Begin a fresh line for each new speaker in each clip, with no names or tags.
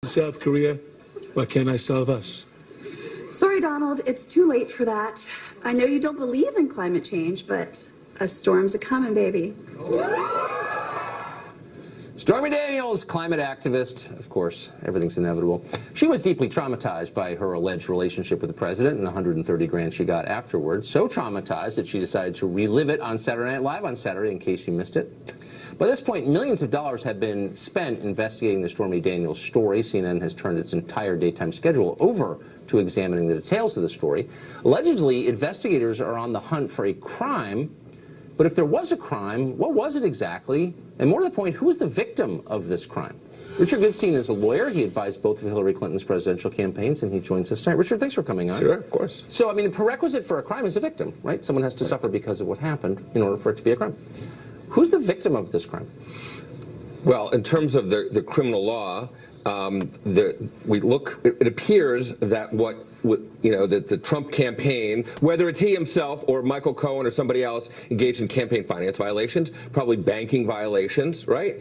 South Korea? Why can't I solve us?
Sorry, Donald, it's too late for that. I know you don't believe in climate change, but a storm's a-coming, baby.
Stormy Daniels, climate activist. Of course, everything's inevitable. She was deeply traumatized by her alleged relationship with the president and the 130 grand she got afterwards. So traumatized that she decided to relive it on Saturday Night Live on Saturday, in case you missed it. By this point, millions of dollars have been spent investigating the Stormy Daniels story. CNN has turned its entire daytime schedule over to examining the details of the story. Allegedly, investigators are on the hunt for a crime. But if there was a crime, what was it exactly? And more to the point, who was the victim of this crime? Richard Goodstein is a lawyer. He advised both of Hillary Clinton's presidential campaigns, and he joins us tonight. Richard, thanks for coming on.
Sure, of course.
So, I mean, a prerequisite for a crime is a victim, right? Someone has to suffer because of what happened in order for it to be a crime. Who's the victim of this crime?
Well, in terms of the criminal law, it appears that the Trump campaign, whether it's he himself or Michael Cohen or somebody else, engaged in campaign finance violations, probably banking violations, right?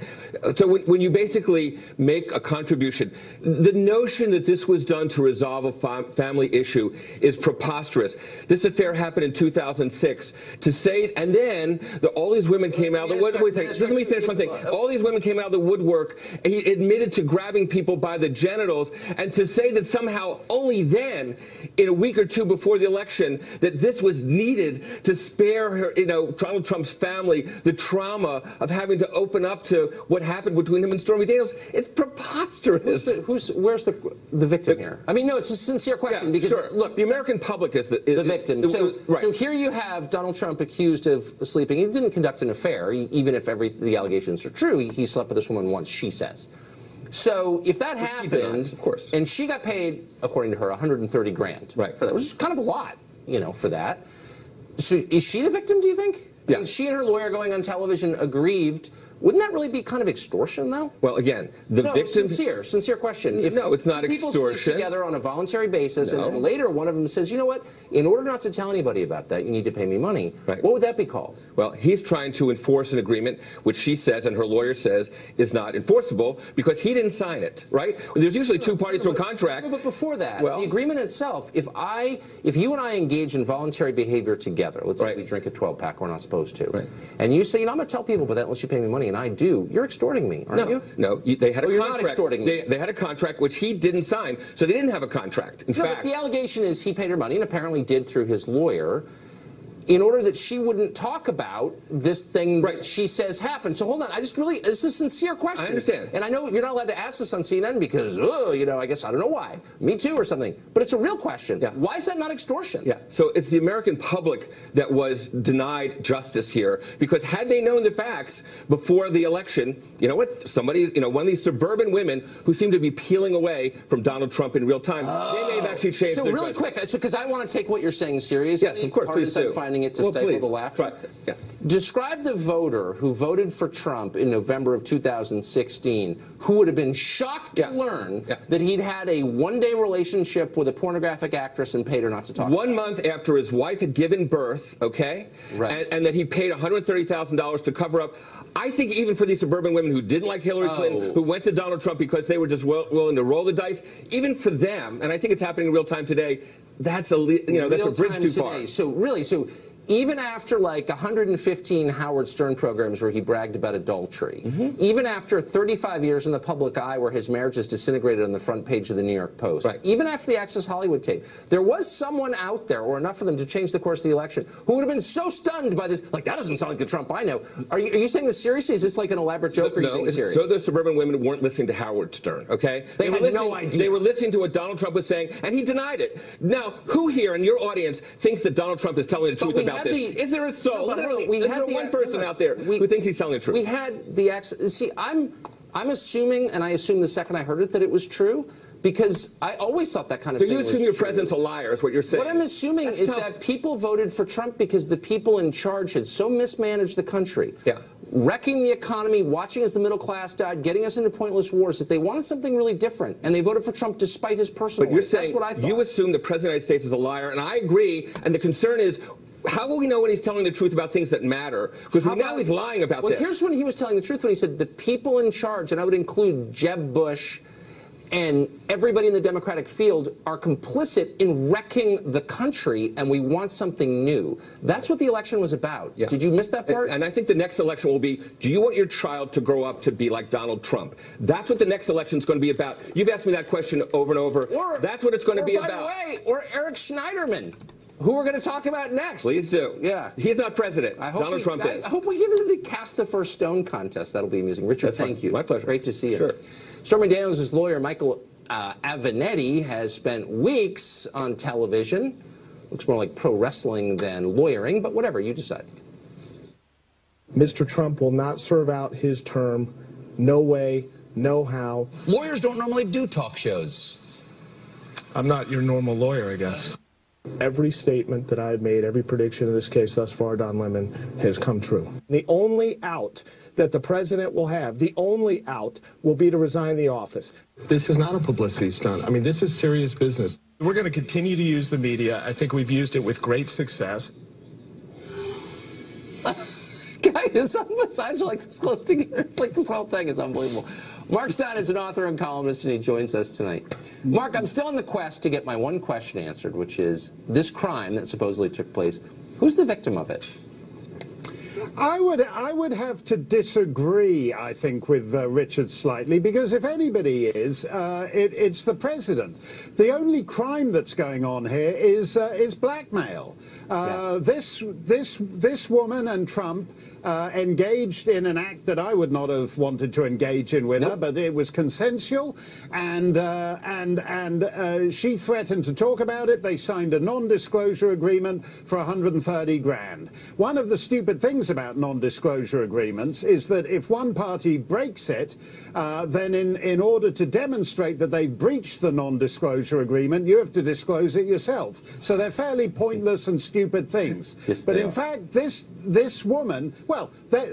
So when you basically make a contribution, the notion that this was done to resolve a family issue is preposterous. This affair happened in 2006. To say, and then all these women came out of the woodwork. Let me finish one thing. All these women came out of the woodwork, and he admitted to grabbing people by the genitals, and to say that somehow only then, in a week or two before the election, that this was needed to spare her, Donald Trump's family the trauma of having to open up to what happened between him and Stormy Daniels. It's preposterous.
Where's the victim here? I mean, no, it's a sincere question, because
look, the American public is the
victim. So here you have Donald Trump accused of sleeping. He didn't conduct an affair, even if the allegations are true. He slept with this woman once, she says. So if that happened,
of course,
and she got paid, according to her, 130 grand for that, which is kind of a lot, for that. So is she the victim, do you think?
Yeah.
I mean, she and her lawyer going on television aggrieved. Wouldn't that really be kind of extortion, though?
Well, again, the victim...
Sincere question. If
no, it's not
two
extortion.
People sleep together on a voluntary basis, and then later one of them says, you know what, in order not to tell anybody about that, you need to pay me money.
Right.
What would that be called?
Well, he's trying to enforce an agreement, which she says, and her lawyer says, is not enforceable, because he didn't sign it, right? There's usually two parties to a contract.
No, but before that, the agreement itself, if you and I engage in voluntary behavior together, let's say we drink a 12-pack, we're not supposed to, and you say, I'm going to tell people about that unless you pay me money, and I do, you're extorting me, aren't you?
No, they had a contract.
You're not extorting me.
They had a contract which he didn't sign, so they didn't have a contract. In fact,
but the allegation is he paid her money, and apparently did through his lawyer, in order that she wouldn't talk about this thing that she says happened. So hold on, it's a sincere question.
I understand.
And I know you're not allowed to ask this on CNN because, I guess I don't know why. Me too or something. But it's a real question. Yeah. Why is that not extortion?
Yeah, so it's the American public that was denied justice here, because had they known the facts before the election, you know what, somebody, one of these suburban women who seem to be peeling away from Donald Trump in real time, they may have actually changed their
really
judgment.
quick, because I want to take what you're saying seriously.
Yes, of course, please do.
Finding it to stifle the laughter.
Right. Yeah.
Describe the voter who voted for Trump in November of 2016, who would have been shocked to learn that he'd had a one-day relationship with a pornographic actress and paid her not to talk about it.
1 month after his wife had given birth, and that he paid $130,000 to cover up. I think even for these suburban women who didn't like Hillary Clinton, who went to Donald Trump because they were just willing to roll the dice, even for them, and I think it's happening in real time today, that's a bridge too far.
So even after like 115 Howard Stern programs where he bragged about adultery, even after 35 years in the public eye where his marriage is disintegrated on the front page of the New York Post, even after the Access Hollywood tape, there was someone out there, or enough of them to change the course of the election, who would have been so stunned by this, like, that doesn't sound like the Trump I know. Are you saying this seriously? Is this like an elaborate joke, or are you being serious?
So the suburban women weren't listening to Howard Stern, okay?
They had no idea.
They were listening to what Donald Trump was saying, and he denied it. Now, who here in your audience thinks that Donald Trump is telling the truth about this? Is there a soul? Is there one person out there who thinks he's telling the truth?
We had the access. See, I'm assuming, and I assumed the second I heard it, that it was true, because I always thought that kind of thing was true.
So you assume your president's a liar, is what you're saying.
What I'm assuming is that people voted for Trump because the people in charge had so mismanaged the country, wrecking the economy, watching as the middle class died, getting us into pointless wars, that they wanted something really different, and they voted for Trump despite his personal life.
But you're saying,
that's what I thought.
You assume the president of the United States is a liar, and I agree, and the concern is, how will we know when he's telling the truth about things that matter? Because now he's lying about this.
Well, here's when he was telling the truth, when he said the people in charge, and I would include Jeb Bush and everybody in the Democratic field are complicit in wrecking the country, and we want something new. That's what the election was about. Yeah. Did you miss that part?
And I think the next election will be, do you want your child to grow up to be like Donald Trump? That's what the next election is going to be about. You've asked me that question over and over. That's what it's going to be about.
By the way, or Eric Schneiderman, who we're going to talk about next.
Please do.
Yeah.
He's not president. Donald Trump is.
I hope we get into the Cast the First Stone contest. That'll be amusing. Richard, thank you.
My pleasure.
Great to see you.
Sure.
Stormy Daniels' lawyer, Michael Avenatti, has spent weeks on television. Looks more like pro wrestling than lawyering, but whatever, you decide.
Mr. Trump will not serve out his term. No way, no how.
Lawyers don't normally do talk shows.
I'm not your normal lawyer, I guess.
Every statement that I've made, every prediction in this case thus far, Don Lemon, has come true. The only out that the president will have, the only out, will be to resign the office.
This is not a publicity stunt. I mean, this is serious business. We're going to continue to use the media. I think we've used it with great success.
Guys, his eyes are like this close together. It's like this whole thing is unbelievable. Mark Stein is an author and columnist, and he joins us tonight. Mark, I'm still on the quest to get my one question answered, which is this crime that supposedly took place. Who's the victim of it?
I would have to disagree, I think, with Richard slightly, because if anybody is, it's the president. The only crime that's going on here is blackmail. This woman and Trump engaged in an act that I would not have wanted to engage in with her, but it was consensual, and she threatened to talk about it. They signed a non-disclosure agreement for 130 grand. One of the stupid things about non-disclosure agreements is that if one party breaks it, then in order to demonstrate that they breached the non-disclosure agreement, you have to disclose it yourself. So they're fairly pointless and stupid things.
Yes,
but in fact, this woman, well,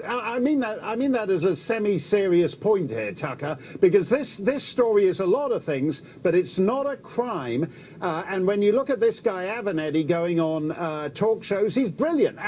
I mean that as a semi-serious point here, Tucker, because this story is a lot of things, but it's not a crime. And when you look at this guy Avenatti going on talk shows, he's brilliant.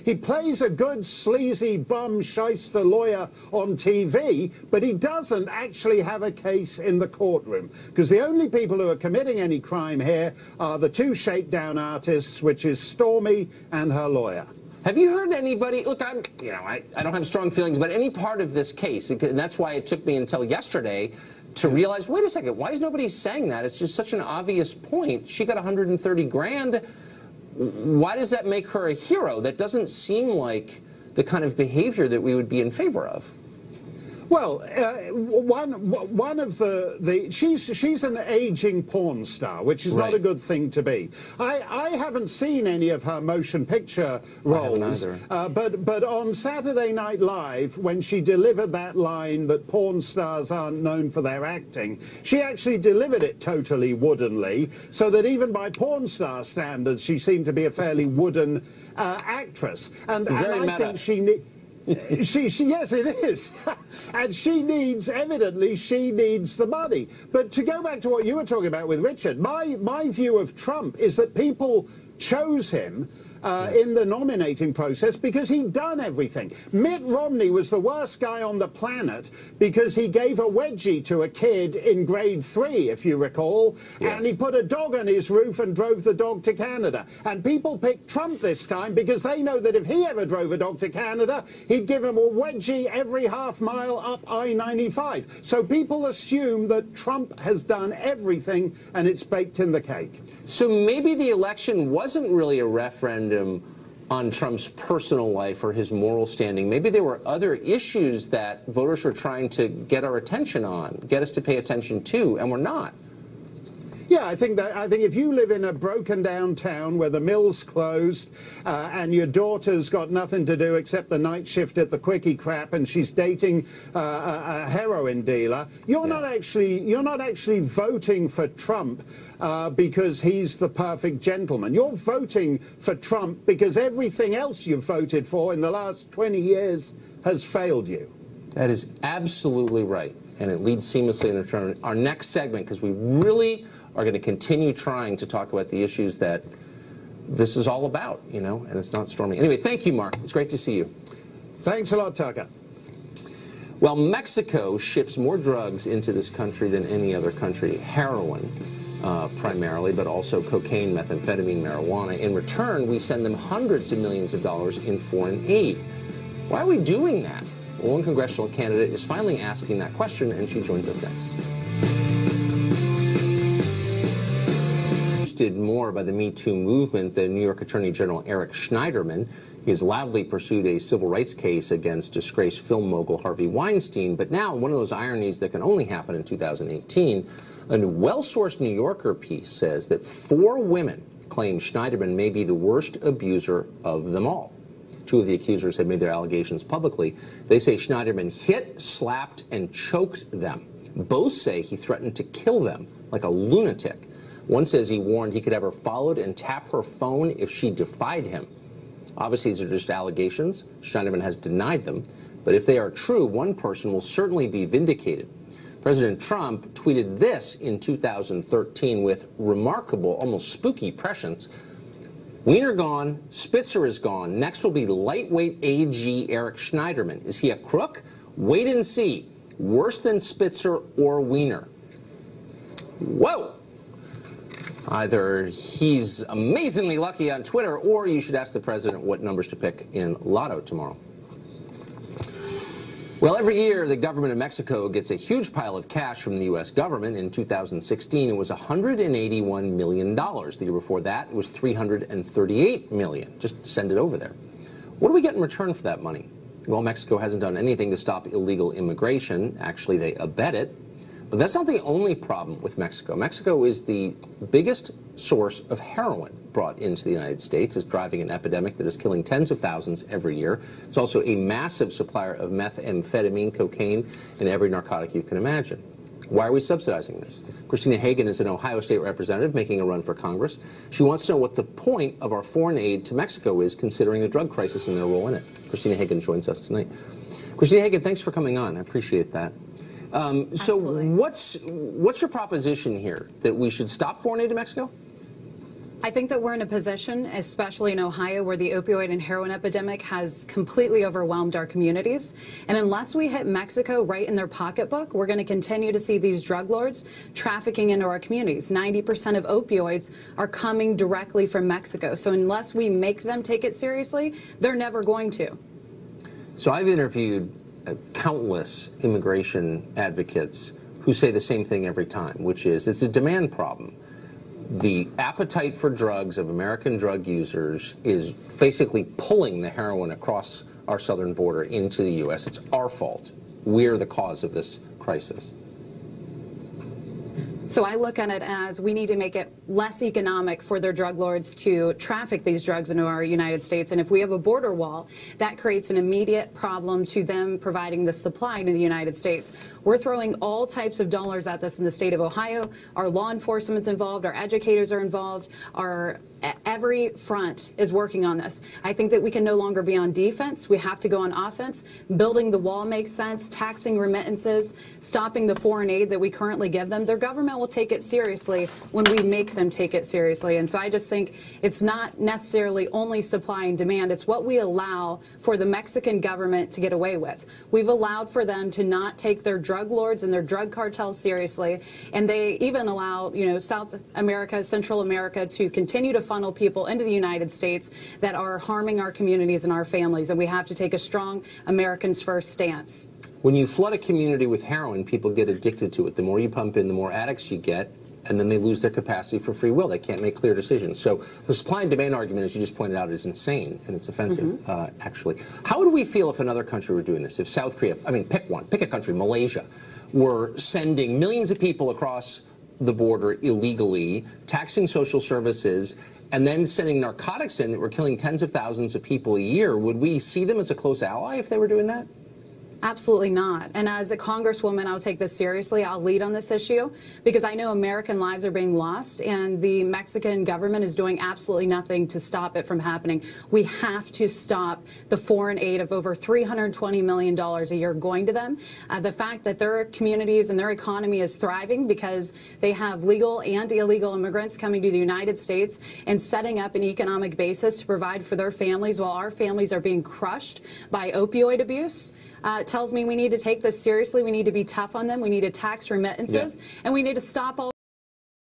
He plays a good sleazy bum shyster lawyer on TV, but he doesn't actually have a case in the courtroom, because the only people who are committing any crime here are the two shakedown artists, which is Stormy and her lawyer.
Have you heard anybody, look, I don't have strong feelings about any part of this case, and that's why it took me until yesterday to realize, wait a second, why is nobody saying that? It's just such an obvious point. She got 130 grand. Why does that make her a hero? That doesn't seem like the kind of behavior that we would be in favor of.
Well, one of she's an aging porn star, which is not a good thing to be. I haven't seen any of her motion picture roles, but on Saturday Night Live, when she delivered that line that porn stars aren't known for their acting, she actually delivered it totally woodenly, so that even by porn star standards, she seemed to be a fairly wooden actress. And I think she yes, it is. And evidently she needs the money. But to go back to what you were talking about with Richard, my view of Trump is that people chose him in the nominating process because he'd done everything. Mitt Romney was the worst guy on the planet because he gave a wedgie to a kid in grade 3, if you recall, and he put a dog on his roof and drove the dog to Canada. And people picked Trump this time because they know that if he ever drove a dog to Canada, he'd give him a wedgie every half mile up I-95. So people assume that Trump has done everything and it's baked in the cake.
So maybe the election wasn't really a referendum on Trump's personal life or his moral standing. Maybe there were other issues that voters were trying to get our attention on, get us to pay attention to, and we're not.
Yeah, I think if you live in a broken down town where the mill's closed and your daughter's got nothing to do except the night shift at the quickie crap and she's dating a heroin dealer, you're not actually voting for Trump because he's the perfect gentleman. You're voting for Trump because everything else you've voted for in the last 20 years has failed you.
That is absolutely right, and it leads seamlessly into our next segment, because we really are going to continue trying to talk about the issues that this is all about, you know, and it's not Stormy. Anyway, thank you, Mark. It's great to see you.
Thanks a lot, Tucker.
Well, Mexico ships more drugs into this country than any other country. Heroin, primarily, but also cocaine, methamphetamine, marijuana. In return, we send them hundreds of millions of dollars in foreign aid. Why are we doing that? Well, one congressional candidate is finally asking that question, and she joins us next. Boosted more by the Me Too movement than New York Attorney General Eric Schneiderman. He has loudly pursued a civil rights case against disgraced film mogul Harvey Weinstein. But now, one of those ironies that can only happen in 2018, a well-sourced New Yorker piece says that 4 women claim Schneiderman may be the worst abuser of them all. 2 of the accusers have made their allegations publicly. They say Schneiderman hit, slapped, and choked them. Both say he threatened to kill them like a lunatic. One says he warned he could have her followed and tap her phone if she defied him. Obviously, these are just allegations. Schneiderman has denied them. But if they are true, one person will certainly be vindicated. President Trump tweeted this in 2013 with remarkable, almost spooky prescience. Wiener gone, Spitzer is gone. Next will be lightweight AG Eric Schneiderman. Is he a crook? Wait and see. Worse than Spitzer or Wiener. Whoa! Either he's amazingly lucky on Twitter, or you should ask the president what numbers to pick in Lotto tomorrow. Well, every year, the government of Mexico gets a huge pile of cash from the U.S. government. In 2016, it was $181 million. The year before that, it was $338 million. Just send it over there. What do we get in return for that money? Well, Mexico hasn't done anything to stop illegal immigration. Actually, they abet it. But that's not the only problem with Mexico. Mexico is the biggest source of heroin brought into the United States. It's driving an epidemic that is killing tens of thousands every year. It's also a massive supplier of methamphetamine, cocaine, and every narcotic you can imagine. Why are we subsidizing this? Christina Hagan is an Ohio State representative making a run for Congress. She wants to know what the point of our foreign aid to Mexico is, considering the drug crisis and their role in it. Christina Hagan joins us tonight. Christina Hagan, thanks for coming on. I appreciate that. So what's your proposition here? That we should stop foreign aid to Mexico?
I think that we're in a position, especially in Ohio, where the opioid and heroin epidemic has completely overwhelmed our communities. And unless we hit Mexico right in their pocketbook, we're going to continue to see these drug lords trafficking into our communities. 90% of opioids are coming directly from Mexico. So unless we make them take it seriously, they're never going to.
So I've interviewed countless immigration advocates who say the same thing every time, which is it's a demand problem. The appetite for drugs of American drug users is basically pulling the heroin across our southern border into the U.S. It's our fault. We're the cause of this crisis.
So I look at it as we need to make it less economic for their drug lords to traffic these drugs into our United States. And if we have a border wall, that creates an immediate problem to them providing the supply to the United States. We're throwing all types of dollars at this in the state of Ohio. Our law enforcement's involved. Our educators are involved. Every front is working on this. I think that we can no longer be on defense. We have to go on offense. Building the wall makes sense. Taxing remittances, stopping the foreign aid that we currently give them. Their government will take it seriously when we make them take it seriously. And so I just think it's not necessarily only supply and demand. It's what we allow for the Mexican government to get away with. We've allowed for them to not take their drug lords and their drug cartels seriously. And they even allow, South America, Central America to continue to funnel people into the United States that are harming our communities and our families. And we have to take a strong Americans first stance.
When you flood a community with heroin, people get addicted to it. The more you pump in, the more addicts you get, and then they lose their capacity for free will. They can't make clear decisions. So the supply and demand argument, as you just pointed out, is insane, and it's offensive, actually. How would we feel if another country were doing this? If South Korea, pick one, pick a country, Malaysia, were sending millions of people across the border illegally, taxing social services, and then sending narcotics in that were killing tens of thousands of people a year? Would we see them as a close ally if they were doing that?
Absolutely not. And as a congresswoman, I'll take this seriously. I'll lead on this issue because I know American lives are being lost and the Mexican government is doing absolutely nothing to stop it from happening. We have to stop the foreign aid of over $320 million a year going to them. The fact that their communities and their economy is thriving because they have legal and illegal immigrants coming to the United States and setting up an economic basis to provide for their families while our families are being crushed by opioid abuse. tells me we need to take this seriously. We need to be tough on them. We need to tax remittances, and we need to stop all